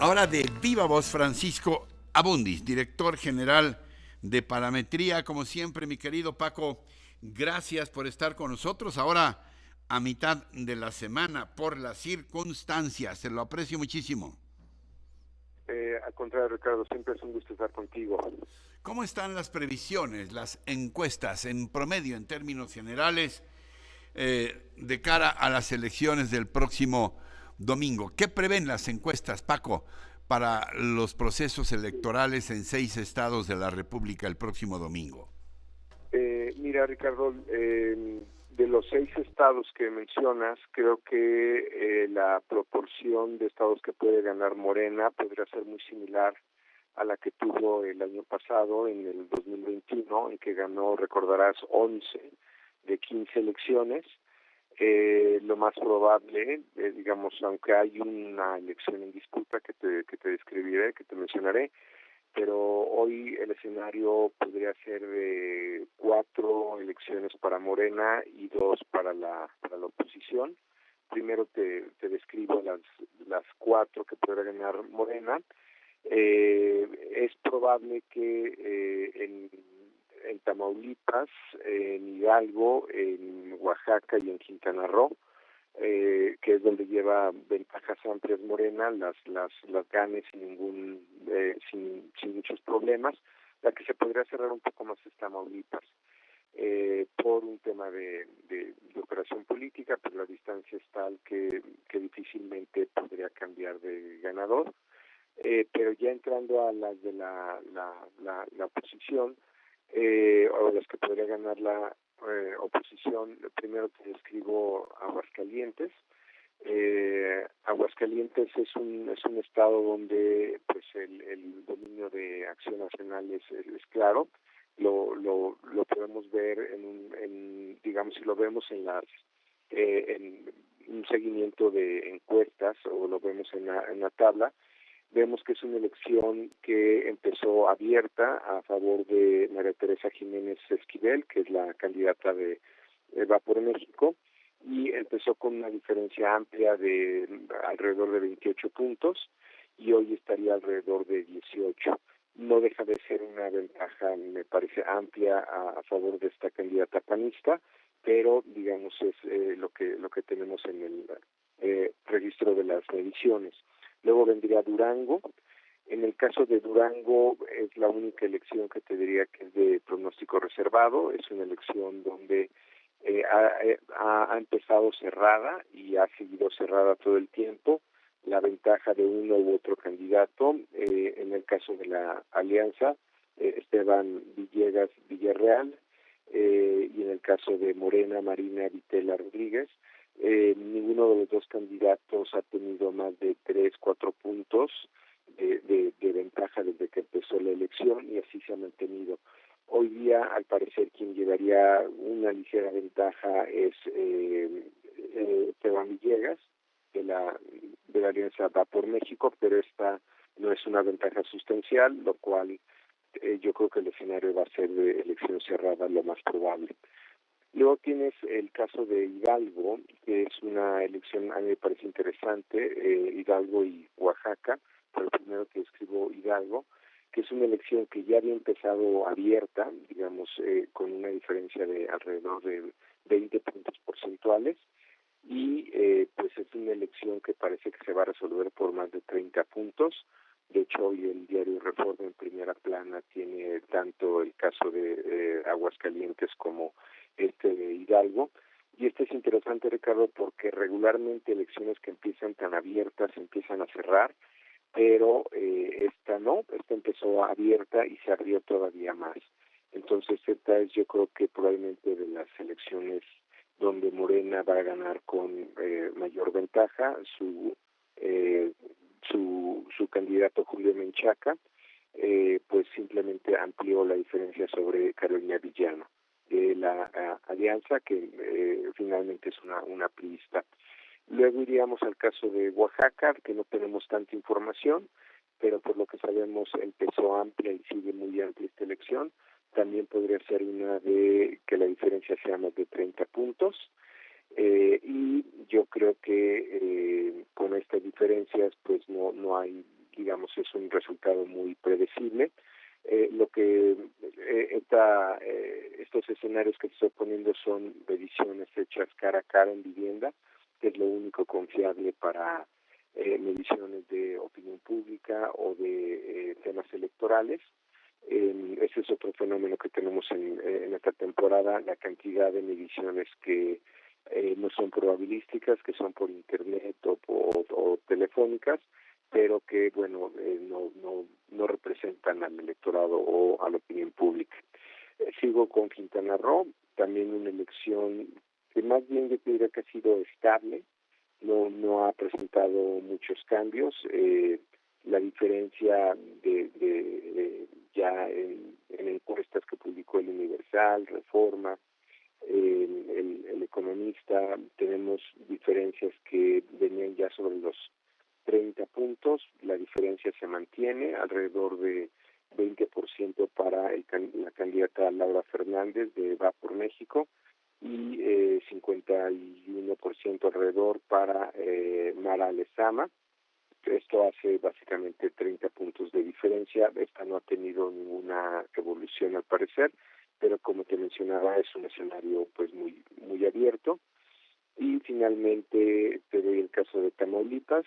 Ahora de viva voz, Francisco Abundis, director general de Parametría. Como siempre, mi querido Paco, gracias por estar con nosotros. Ahora a mitad de la semana, por las circunstancias, se lo aprecio muchísimo. Al contrario, Ricardo, siempre es un gusto estar contigo. ¿Cómo están las previsiones, las encuestas en promedio, en términos generales, de cara a las elecciones del próximo domingo? ¿Qué prevén las encuestas, Paco, para los procesos electorales en 6 estados de la República el próximo domingo? Mira, Ricardo, de los 6 estados que mencionas, creo que la proporción de estados que puede ganar Morena podría ser muy similar a la que tuvo el año pasado, en el 2021, en que ganó, recordarás, 11 de 15 elecciones. Lo más probable, digamos, aunque hay una elección en disputa que te describiré, que te mencionaré, pero hoy el escenario podría ser de 4 elecciones para Morena y 2 para la oposición. Primero te describo las 4 que podrá ganar Morena. Es probable que en Tamaulipas, en Hidalgo, en Oaxaca y en Quintana Roo, que es donde lleva ventajas amplias Morena, las gane sin muchos problemas. La que se podría cerrar un poco más es Tamaulipas, por un tema de operación política, pues la distancia es tal que difícilmente podría cambiar de ganador. Pero ya entrando a las de la oposición, o las que podría ganar la oposición, primero te describo Aguascalientes. Aguascalientes es un estado donde pues el dominio de Acción Nacional es claro. Lo podemos ver digamos, si lo vemos en un seguimiento de encuestas, o lo vemos en la tabla, vemos que es una elección que empezó abierta a favor de María Teresa Jiménez Esquivel, que es la candidata de Va por México, y empezó con una diferencia amplia de alrededor de 28 puntos, y hoy estaría alrededor de 18. No deja de ser una ventaja, me parece, amplia a favor de esta candidata panista, pero digamos es lo que tenemos en el registro de las mediciones. Luego vendría Durango. En el caso de Durango es la única elección que te diría que es de pronóstico reservado. Es una elección donde ha empezado cerrada y ha seguido cerrada todo el tiempo. La ventaja de uno u otro candidato, en el caso de la alianza, Esteban Villegas Villarreal, y en el caso de Morena, Marina Vitela Rodríguez. Ninguno de los dos candidatos ha tenido más de 3, 4 puntos de ventaja desde que empezó la elección, y así se ha mantenido. Hoy día, al parecer, quien llevaría una ligera ventaja es Esteban Villegas, de la Alianza Va por México, pero esta no es una ventaja sustancial, lo cual yo creo que el escenario va a ser de elección cerrada, lo más probable. Luego tienes el caso de Hidalgo, que es una elección, a mí me parece interesante, Hidalgo y Oaxaca, pero primero te describo Hidalgo, que es una elección que ya había empezado abierta, digamos, con una diferencia de alrededor de 20 puntos porcentuales, y pues es una elección que parece que se va a resolver por más de 30 puntos. De hecho, hoy el diario Reforma en primera plana tiene tanto el caso de Aguascalientes como este de Hidalgo. Y este es interesante, Ricardo, porque regularmente elecciones que empiezan tan abiertas empiezan a cerrar, pero esta no, esta empezó abierta y se abrió todavía más. Entonces esta es, yo creo que probablemente de las elecciones donde Morena va a ganar con mayor ventaja. Eh, su candidato Julio Menchaca, pues simplemente amplió la diferencia sobre Carolina Villano, de la alianza, que finalmente es una priista. Luego iríamos al caso de Oaxaca, que no tenemos tanta información, pero por lo que sabemos empezó amplia y sigue muy amplia esta elección. También podría ser una de que la diferencia sea más de 30 puntos. Y yo creo que con estas diferencias pues no hay escenarios que estoy poniendo son mediciones hechas cara a cara en vivienda, que es lo único confiable para mediciones de opinión pública o de temas electorales. Ese es otro fenómeno que tenemos en esta temporada, la cantidad de mediciones que no son probabilísticas, que son por internet o telefónicas, pero que no representan al electorado o a la opinión pública. Sigo con Quintana Roo, también una elección que más bien yo diría que ha sido estable, no ha presentado muchos cambios. La diferencia de ya en encuestas que publicó el Universal, Reforma, el Economista, tenemos diferencias que venían ya sobre los 30 puntos, la diferencia se mantiene alrededor de 20% para la candidata Laura Fernández de Va por México y 51% alrededor para Mara Lezama. Esto hace básicamente 30 puntos de diferencia. Esta no ha tenido ninguna evolución al parecer, pero como te mencionaba es un escenario pues muy abierto. Y finalmente te doy el caso de Tamaulipas,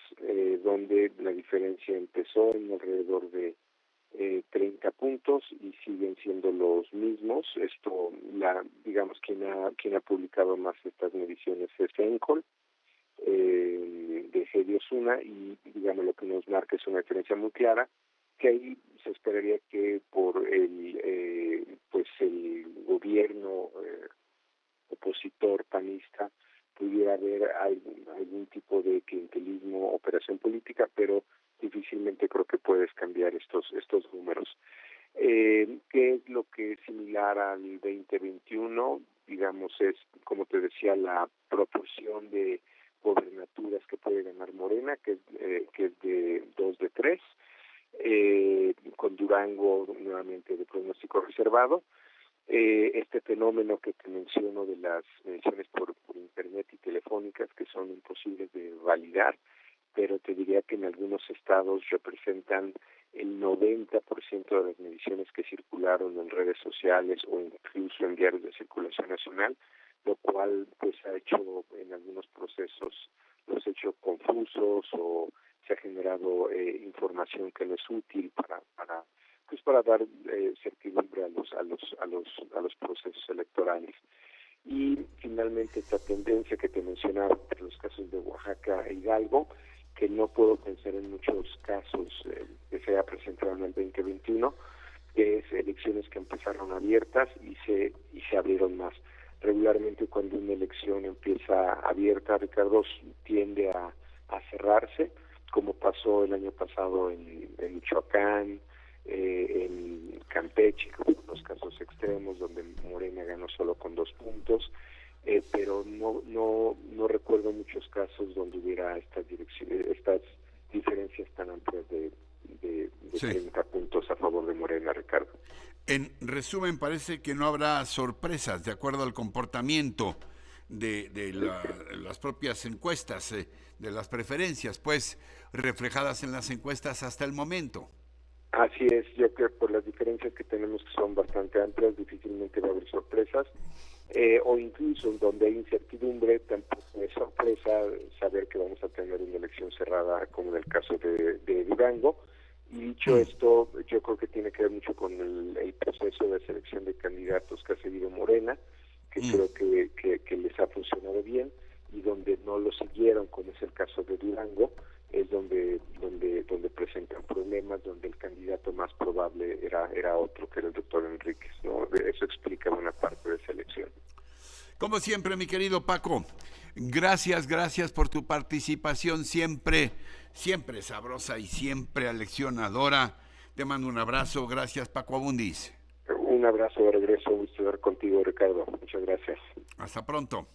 donde la diferencia empezó en alrededor de 30 puntos y siguen siendo los mismos. Esto, digamos, quien ha publicado más estas mediciones es Encol, de G. Osuna, y digamos lo que nos marca es una diferencia muy clara, que ahí se esperaría que por el gobierno opositor panista pudiera haber algún tipo de clientelismo, operación política, pero difícilmente creo que puedes cambiar estos números. ¿Qué es lo que es similar al 2021? Digamos, es, como te decía, la proporción de gobernaturas que puede ganar Morena, que es de 2 de 3, con Durango nuevamente de pronóstico reservado. Este fenómeno que te menciono de las mediciones por internet y telefónicas, que son imposibles de validar, pero te diría que en algunos estados representan el 90% de las mediciones que circularon en redes sociales o incluso en diarios de circulación nacional, lo cual pues ha hecho en algunos procesos, los ha hecho confusos o se ha generado información que no es útil para dar certidumbre a los procesos electorales. Y finalmente esta tendencia que te mencionaba entre los casos de Oaxaca e Hidalgo, que no puedo pensar en muchos casos que se ha presentado en el 2021, que es elecciones que empezaron abiertas y se abrieron más. Regularmente cuando una elección empieza abierta, Ricardo, tiende a cerrarse, como pasó el año pasado en Michoacán, en Campeche, como los casos extremos donde Morena ganó solo con 2 puntos, pero no recuerdo muchos casos donde hubiera estas diferencias tan amplias de Sí. 30 puntos a favor de Morena, Ricardo. En resumen, parece que no habrá sorpresas de acuerdo al comportamiento de las propias encuestas, de las preferencias, pues reflejadas en las encuestas hasta el momento. Así es, yo creo que por las diferencias que tenemos, que son bastante amplias, difícilmente va a haber sorpresas, o incluso donde hay incertidumbre, tampoco es sorpresa saber que vamos a tener una elección cerrada, como en el caso de Durango. Y dicho esto, yo creo que tiene que ver mucho con el proceso de selección de candidatos que ha seguido Morena, que creo que les ha funcionado bien, y donde no lo siguieron, como es el caso de Durango, es donde presentan problemas, donde el candidato más probable era otro, que era el doctor Enríquez, ¿no? Eso explica buena parte de esa elección. Como siempre, mi querido Paco, gracias por tu participación, siempre sabrosa y siempre aleccionadora. Te mando un abrazo, gracias Paco Abundis. Un abrazo de regreso, gusto estar contigo, Ricardo. Muchas gracias. Hasta pronto.